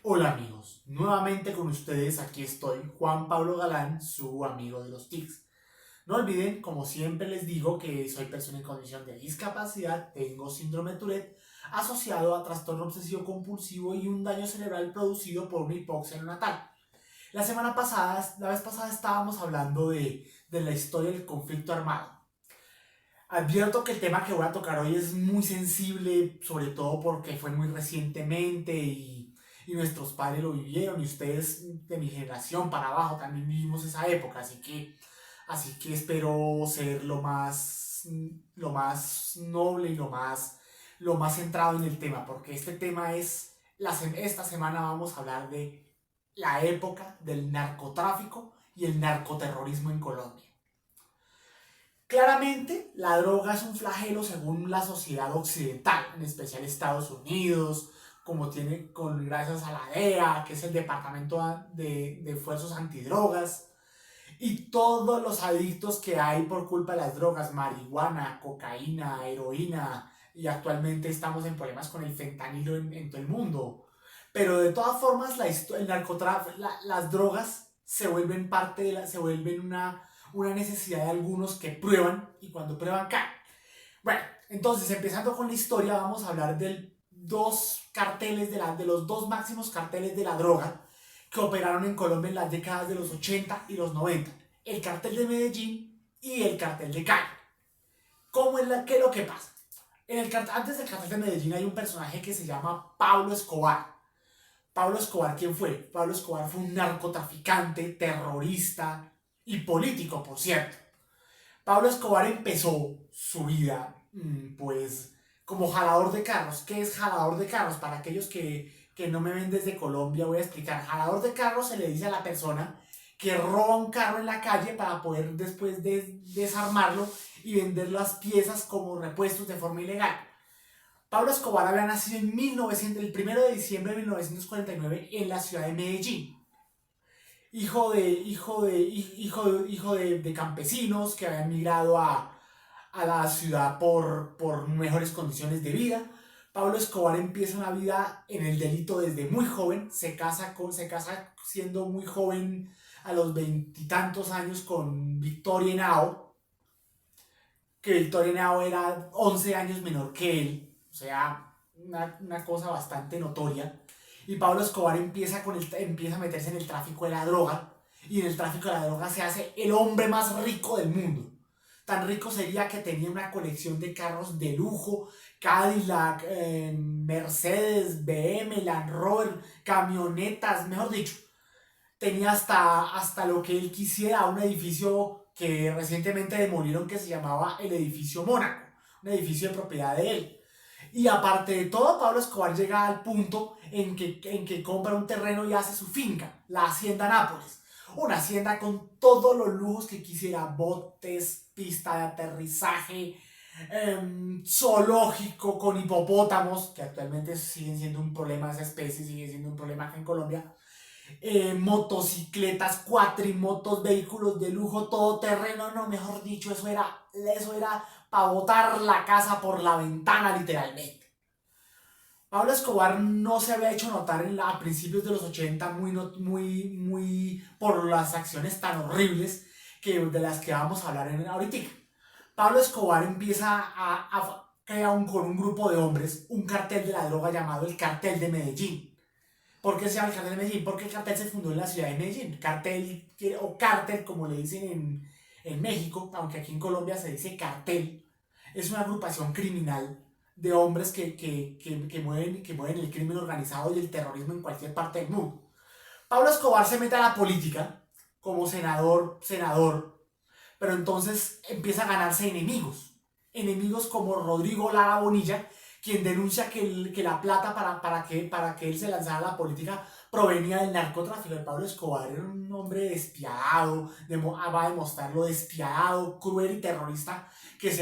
Hola amigos, nuevamente con ustedes aquí estoy, Juan Pablo Galán, su amigo de los TICs. No olviden, como siempre les digo, que soy persona en condición de discapacidad, tengo síndrome de Tourette asociado a trastorno obsesivo compulsivo y un daño cerebral producido por una hipoxia neonatal. La vez pasada estábamos hablando de la historia del conflicto armado. Advierto que el tema que voy a tocar hoy es muy sensible, sobre todo porque fue muy recientemente y nuestros padres lo vivieron y ustedes de mi generación para abajo también vivimos esa época, así que espero ser lo más noble y lo más centrado en el tema, porque este tema es, esta semana vamos a hablar de la época del narcotráfico y el narcoterrorismo en Colombia. Claramente, la droga es un flagelo según la sociedad occidental, en especial Estados Unidos, como tiene gracias a la DEA, que es el Departamento de Fuerzas Antidrogas, y todos los adictos que hay por culpa de las drogas, marihuana, cocaína, heroína, y actualmente estamos en problemas con el fentanilo en todo el mundo. Pero de todas formas, el narcotráfico, las drogas se vuelven se vuelven una necesidad de algunos que prueban y cuando prueban caen. Bueno, entonces empezando con la historia, vamos a hablar de los dos máximos carteles de la droga que operaron en Colombia en las décadas de los 80 y los 90. El cartel de Medellín y el cartel de Cali. ¿Qué es lo que pasa? Antes del cartel de Medellín hay un personaje que se llama Pablo Escobar. Pablo Escobar, ¿quién fue? Pablo Escobar fue un narcotraficante, terrorista y político, por cierto. Pablo Escobar empezó su vida, pues, como jalador de carros. ¿Qué es jalador de carros? Para aquellos que no me ven desde Colombia, voy a explicar. Jalador de carros se le dice a la persona que roba un carro en la calle para poder después desarmarlo y vender las piezas como repuestos de forma ilegal. Pablo Escobar había nacido el 1 de diciembre de 1949 en la ciudad de Medellín. Hijo de campesinos que habían migrado a la ciudad por mejores condiciones de vida. Pablo Escobar empieza una vida en el delito desde muy joven, se casa siendo muy joven a los veintitantos años con Victoria Henao, que Victoria Henao era 11 años menor que él, o sea, una cosa bastante notoria. Y Pablo Escobar empieza a meterse en el tráfico de la droga, y en el tráfico de la droga se hace el hombre más rico del mundo. Tan rico sería que tenía una colección de carros de lujo, Cadillac, Mercedes, BM, Land Rover, camionetas, mejor dicho. Tenía hasta lo que él quisiera, un edificio que recientemente demolieron que se llamaba el edificio Mónaco, un edificio de propiedad de él. Y aparte de todo, Pablo Escobar llega al punto en que compra un terreno y hace su finca, la Hacienda Nápoles. Una hacienda con todos los lujos que quisiera, botes, pista de aterrizaje, zoológico con hipopótamos, que actualmente siguen siendo un problema, esa especie sigue siendo un problema acá en Colombia, motocicletas, cuatrimotos, vehículos de lujo, todo terreno, no, mejor dicho, eso era para botar la casa por la ventana literalmente. Pablo Escobar no se había hecho notar a principios de los 80 muy por las acciones tan horribles de las que vamos a hablar ahorita. Pablo Escobar empieza a crear con un grupo de hombres un cartel de la droga llamado el Cartel de Medellín. ¿Por qué se llama el cartel de Medellín? Porque el cartel se fundó en la ciudad de Medellín. Cartel o cártel, como le dicen en México, aunque aquí en Colombia se dice cartel, es una agrupación criminal de hombres que mueven el crimen organizado y el terrorismo en cualquier parte del mundo. Pablo Escobar se mete a la política como senador, pero entonces empieza a ganarse enemigos como Rodrigo Lara Bonilla, quien denuncia que la plata para que él se lanzara a la política provenía del narcotráfico. El Pablo Escobar era un hombre despiadado, va a demostrar lo despiadado, cruel y terrorista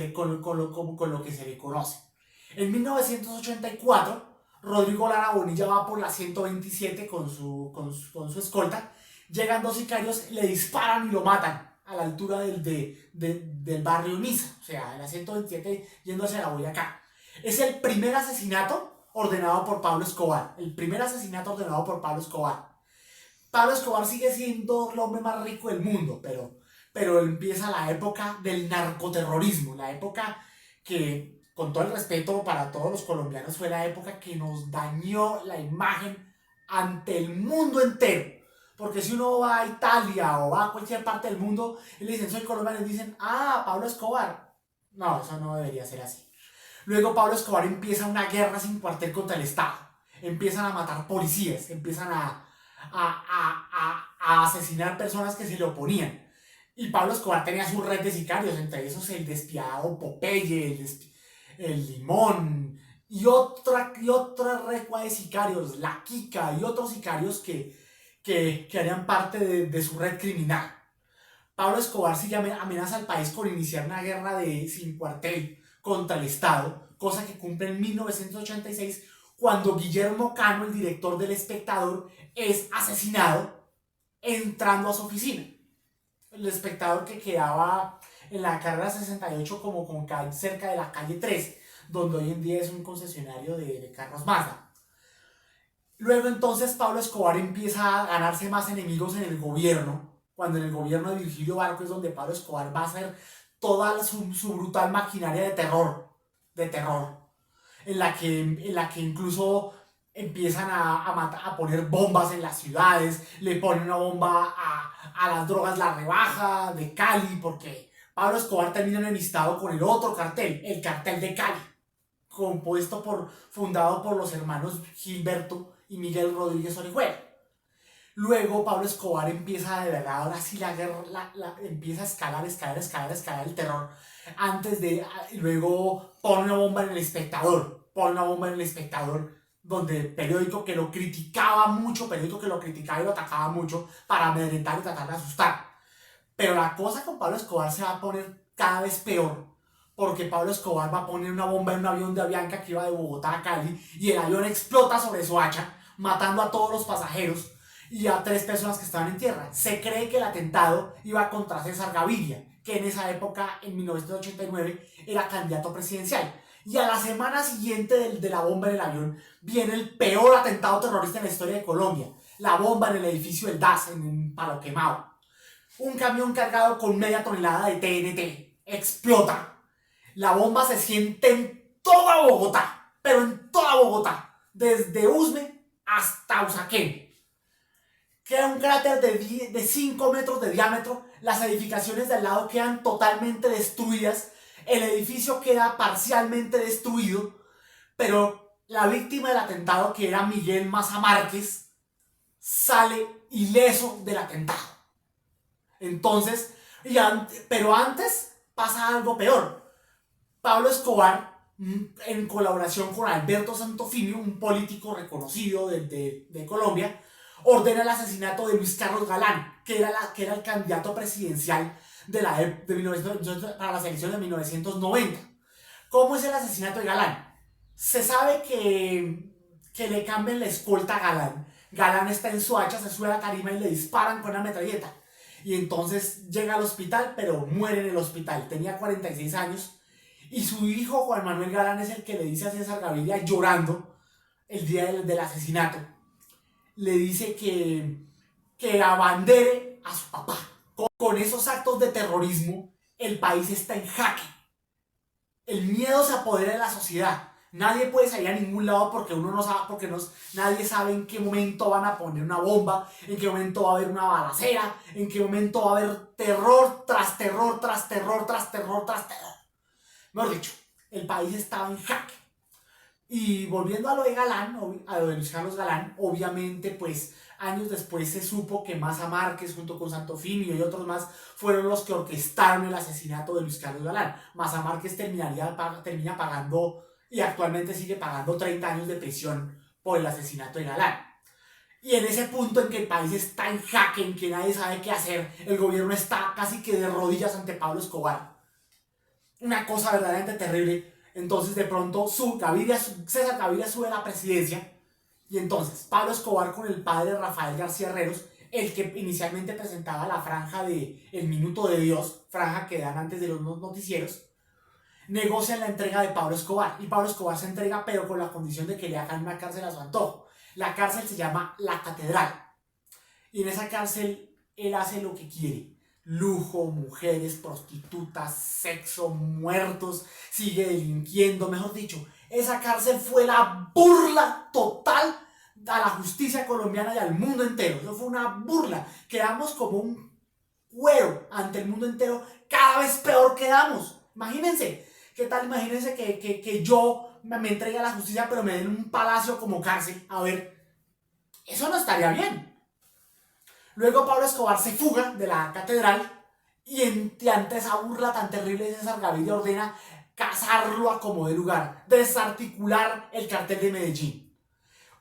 con lo que se le conoce. En 1984, Rodrigo Lara Bonilla va por la 127 con su escolta. Llegan dos sicarios, le disparan y lo matan a la altura del barrio Niza, o sea, en la 127 yendo hacia la Boyacá. Es el primer asesinato ordenado por Pablo Escobar. El primer asesinato ordenado por Pablo Escobar. Pablo Escobar sigue siendo el hombre más rico del mundo, pero empieza la época del narcoterrorismo, la época que, con todo el respeto para todos los colombianos, fue la época que nos dañó la imagen ante el mundo entero. Porque si uno va a Italia o va a cualquier parte del mundo y le dicen soy colombiano y dicen, ah, Pablo Escobar. No, eso no debería ser así. Luego Pablo Escobar empieza una guerra sin cuartel contra el Estado. Empiezan a matar policías, empiezan a asesinar personas que se le oponían. Y Pablo Escobar tenía su red de sicarios, entre esos el despiadado Popeye, el Limón, y otra recua de sicarios, la Kika y otros sicarios que harían parte de su red criminal. Pablo Escobar sí amenaza al país con iniciar una guerra sin cuartel contra el Estado, cosa que cumple en 1986 cuando Guillermo Cano, el director del Espectador, es asesinado entrando a su oficina. El Espectador que quedaba en la carrera 68 como cerca de la calle 13, donde hoy en día es un concesionario de carros Mazda. Luego entonces Pablo Escobar empieza a ganarse más enemigos en el gobierno, cuando en el gobierno de Virgilio Barco es donde Pablo Escobar va a hacer toda su brutal maquinaria de terror, en la que incluso empiezan a poner bombas en las ciudades, le ponen una bomba a las drogas La Rebaja de Cali, porque Pablo Escobar termina enemistado con el otro cartel, el cartel de Cali, fundado por los hermanos Gilberto y Miguel Rodríguez Orihuela. Luego Pablo Escobar empieza de verdad, ahora sí la guerra, empieza a escalar el terror. Luego pone una bomba en el Espectador, donde el periódico que lo criticaba mucho, periódico que lo criticaba y lo atacaba mucho para amedrentar y tratar de asustar. Pero la cosa con Pablo Escobar se va a poner cada vez peor, porque Pablo Escobar va a poner una bomba en un avión de Avianca que iba de Bogotá a Cali y el avión explota sobre Soacha, matando a todos los pasajeros y a 3 personas que estaban en tierra. Se cree que el atentado iba contra César Gaviria, que en esa época, en 1989, era candidato presidencial. Y a la semana siguiente de la bomba en el avión, viene el peor atentado terrorista en la historia de Colombia. La bomba en el edificio del DAS, en Palo Quemado. Un camión cargado con media tonelada de TNT explota. La bomba se siente en toda Bogotá, pero en toda Bogotá, desde Usme hasta Usaquén. Queda un cráter de 5 metros de diámetro, las edificaciones de al lado quedan totalmente destruidas, el edificio queda parcialmente destruido, pero la víctima del atentado, que era Miguel Maza Márquez, sale ileso del atentado. Entonces, pero antes pasa algo peor. Pablo Escobar, en colaboración con Alberto Santofimio, un político reconocido de Colombia, ordena el asesinato de Luis Carlos Galán, que era el candidato presidencial para las elecciones de 1990. ¿Cómo es el asesinato de Galán? Se sabe que le cambian la escolta a Galán. Galán está en Soacha, se sube a la tarima y le disparan con una metralleta. Y entonces llega al hospital, pero muere en el hospital. Tenía 46 años. Y su hijo, Juan Manuel Galán, es el que le dice a César Gaviria, llorando, el día del asesinato, le dice que abandere a su papá. Con esos actos de terrorismo, el país está en jaque. El miedo se apodera de la sociedad. Nadie puede salir a ningún lado porque uno no sabe, nadie sabe en qué momento van a poner una bomba, en qué momento va a haber una balacera, en qué momento va a haber terror tras terror, tras terror, tras terror, tras terror. Mejor dicho, el país estaba en jaque. Y volviendo a lo de Galán, a lo de Luis Carlos Galán, obviamente pues años después se supo que Maza Márquez junto con Santofimio y otros más fueron los que orquestaron el asesinato de Luis Carlos Galán. Maza Márquez termina pagando y actualmente sigue pagando 30 años de prisión por el asesinato de Galán. Y en ese punto en que el país está en jaque, en que nadie sabe qué hacer, el gobierno está casi que de rodillas ante Pablo Escobar. Una cosa verdaderamente terrible. Entonces de pronto César Gaviria sube a la presidencia y entonces Pablo Escobar con el padre Rafael García Herreros, el que inicialmente presentaba la franja de El Minuto de Dios, franja que dan antes de los noticieros, negocian la entrega de Pablo Escobar. Y Pablo Escobar se entrega, pero con la condición de que le hagan una cárcel a su antojo. La cárcel se llama La Catedral. Y en esa cárcel él hace lo que quiere. Lujo, mujeres, prostitutas, sexo, muertos, sigue delinquiendo, mejor dicho. Esa cárcel fue la burla total a la justicia colombiana y al mundo entero. Eso fue una burla. Quedamos como un cuero ante el mundo entero. Cada vez peor quedamos. Imagínense. ¿Qué tal? Imagínense que yo me entregue a la justicia pero me den un palacio como cárcel. A ver, eso no estaría bien. Luego Pablo Escobar se fuga de la catedral y ante esa burla tan terrible César Gaviria ordena cazarlo a como de lugar, desarticular el cartel de Medellín.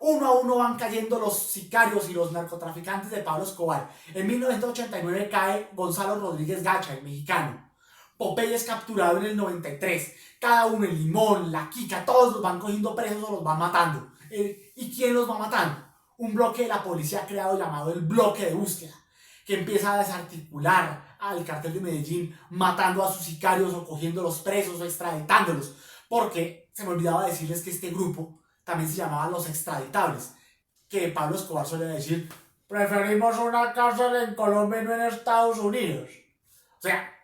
Uno a uno van cayendo los sicarios y los narcotraficantes de Pablo Escobar. En 1989 cae Gonzalo Rodríguez Gacha, el mexicano. Popeye es capturado en el 93. Cada uno, el Limón, la Kika, todos los van cogiendo presos o los van matando. ¿Y quién los va matando? Un bloque de la policía creado llamado el Bloque de Búsqueda, que empieza a desarticular al cartel de Medellín, matando a sus sicarios o cogiendo los presos o extraditándolos. Porque se me olvidaba decirles que este grupo también se llamaba los extraditables, que Pablo Escobar suele decir, preferimos una cárcel en Colombia y no en Estados Unidos. O sea,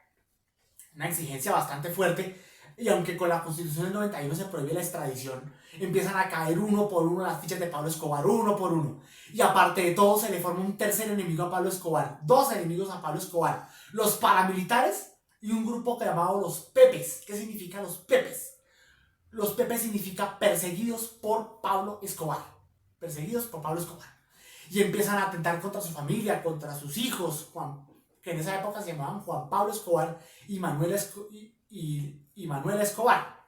una exigencia bastante fuerte, y aunque con la Constitución del 91 se prohíbe la extradición, empiezan a caer uno por uno las fichas de Pablo Escobar, uno por uno. Y aparte de todo, se le forma un tercer enemigo a Pablo Escobar, dos enemigos a Pablo Escobar, los paramilitares y un grupo llamado los Pepes. ¿Qué significa los Pepes? Los Pepes significa perseguidos por Pablo Escobar. Perseguidos por Pablo Escobar. Y empiezan a atentar contra su familia, contra sus hijos, que en esa época se llamaban Juan Pablo Escobar y Manuela Escobar.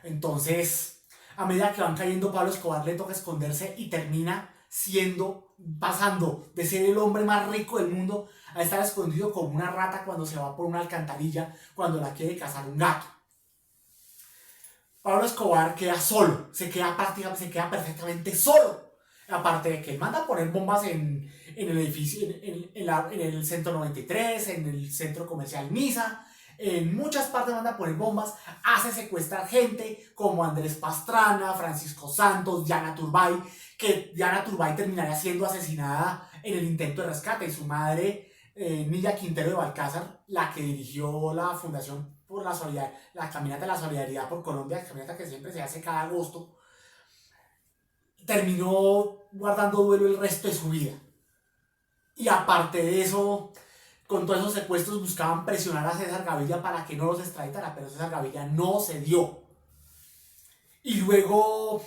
Entonces, a medida que van cayendo, Pablo Escobar le toca esconderse y termina pasando de ser el hombre más rico del mundo a estar escondido como una rata cuando se va por una alcantarilla, cuando la quiere cazar un gato. Pablo Escobar queda solo, se queda perfectamente solo. Aparte de que él manda a poner bombas en el edificio, en el centro 93, en el centro comercial Misa, en muchas partes manda a poner bombas, hace secuestrar gente como Andrés Pastrana, Francisco Santos, Diana Turbay, que Diana Turbay terminaría siendo asesinada en el intento de rescate, y su madre, Nilla Quintero de Balcázar, la que dirigió la Fundación por la Solidaridad, la Caminata de la Solidaridad por Colombia, caminata que siempre se hace cada agosto, terminó guardando duelo el resto de su vida. Y aparte de eso, con todos esos secuestros buscaban presionar a César Gaviria para que no los extraditara, pero César Gaviria no se dio. Y luego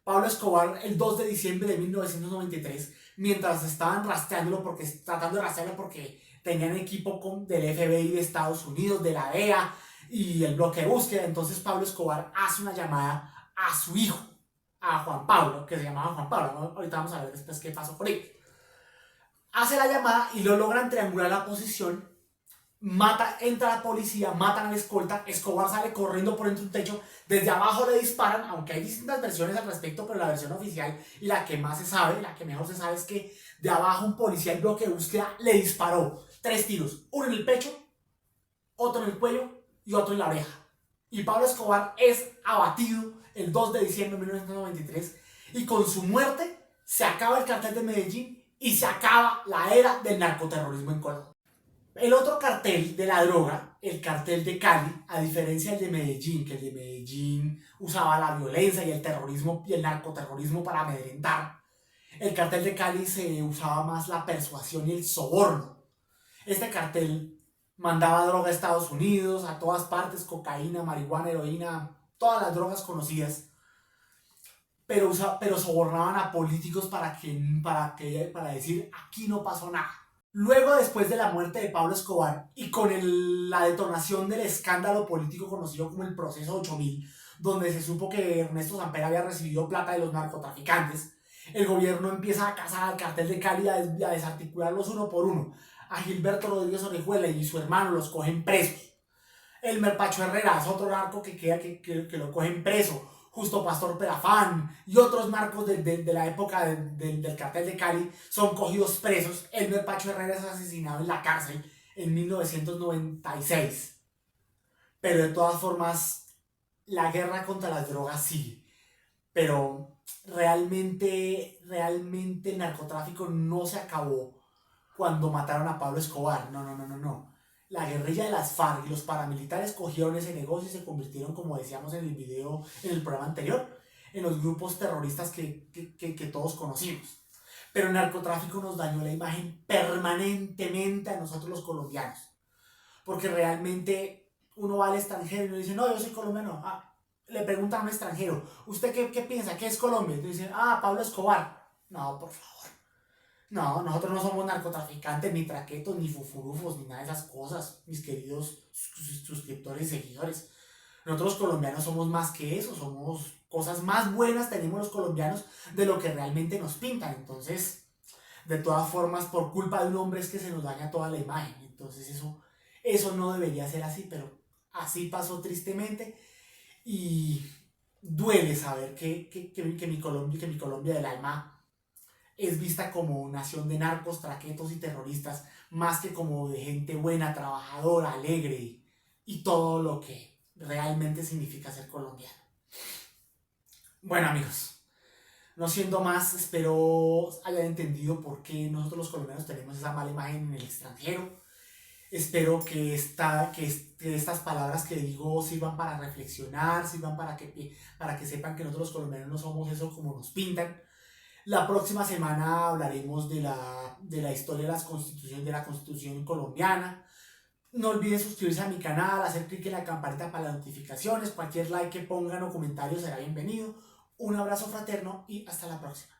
Pablo Escobar, el 2 de diciembre de 1993, mientras estaban tratando de rastrearlo porque tenían equipo del FBI de Estados Unidos, de la DEA y el bloque de búsqueda, entonces Pablo Escobar hace una llamada a su hijo, a Juan Pablo, que se llamaba Juan Pablo, ¿no? Ahorita vamos a ver después qué pasó por él. Hace la llamada y lo logran triangular la posición, entra la policía, matan al escolta, Escobar sale corriendo por entre un techo, desde abajo le disparan, aunque hay distintas versiones al respecto, pero la versión oficial y la que más se sabe, la que mejor se sabe es que de abajo un policía del bloque de búsqueda le disparó 3 tiros, uno en el pecho, otro en el cuello y otro en la oreja. Y Pablo Escobar es abatido el 2 de diciembre de 1993 y con su muerte se acaba el cartel de Medellín y se acaba la era del narcoterrorismo en Colombia. El otro cartel de la droga, el cartel de Cali, a diferencia del de Medellín, que el de Medellín usaba la violencia y el terrorismo y el narcoterrorismo para amedrentar, el cartel de Cali se usaba más la persuasión y el soborno. Este cartel mandaba droga a Estados Unidos, a todas partes, cocaína, marihuana, heroína, todas las drogas conocidas, pero sobornaban a políticos para decir aquí no pasó nada. Luego, después de la muerte de Pablo Escobar y con la detonación del escándalo político conocido como el Proceso 8000, donde se supo que Ernesto Samper había recibido plata de los narcotraficantes, el gobierno empieza a cazar al cartel de Cali, a desarticularlos uno por uno. A Gilberto Rodríguez Orejuela y su hermano los cogen presos. Elmer Pacho Herrera es otro narco que lo cogen preso. Justo Pastor Perafán y otros narcos de la época del cartel de Cali son cogidos presos. Elmer Pacho Herrera es asesinado en la cárcel en 1996. pero de todas formas la guerra contra las drogas sigue. Pero realmente el narcotráfico no se acabó cuando mataron a Pablo Escobar. No, no, no, no, no. La guerrilla de las FARC y los paramilitares cogieron ese negocio y se convirtieron, como decíamos en el video, en el programa anterior, en los grupos terroristas que todos conocimos. Pero el narcotráfico nos dañó la imagen permanentemente a nosotros los colombianos. Porque realmente uno va al extranjero y uno dice, no, yo soy colombiano. Ah, le preguntan a un extranjero, ¿usted qué piensa? ¿Qué es Colombia? Y le dicen, ah, Pablo Escobar. No, por favor. No, nosotros no somos narcotraficantes, ni traquetos, ni fufurufos, ni nada de esas cosas, mis queridos suscriptores y seguidores. Nosotros los colombianos somos más que eso, somos cosas más buenas, tenemos los colombianos de lo que realmente nos pintan. Entonces, de todas formas, por culpa de un hombre es que se nos daña toda la imagen. Entonces, eso no debería ser así, pero así pasó tristemente. Y duele saber que mi Colombia del alma es vista como nación de narcos, traquetos y terroristas, más que como de gente buena, trabajadora, alegre y todo lo que realmente significa ser colombiano. Bueno, amigos, no siendo más, espero hayan entendido por qué nosotros los colombianos tenemos esa mala imagen en el extranjero. Espero que estas palabras que digo sirvan para reflexionar, sirvan para que sepan que nosotros los colombianos no somos eso como nos pintan. La próxima semana hablaremos de la historia de la Constitución colombiana. No olviden suscribirse a mi canal, hacer clic en la campanita para las notificaciones. Cualquier like que pongan o comentario será bienvenido. Un abrazo fraterno y hasta la próxima.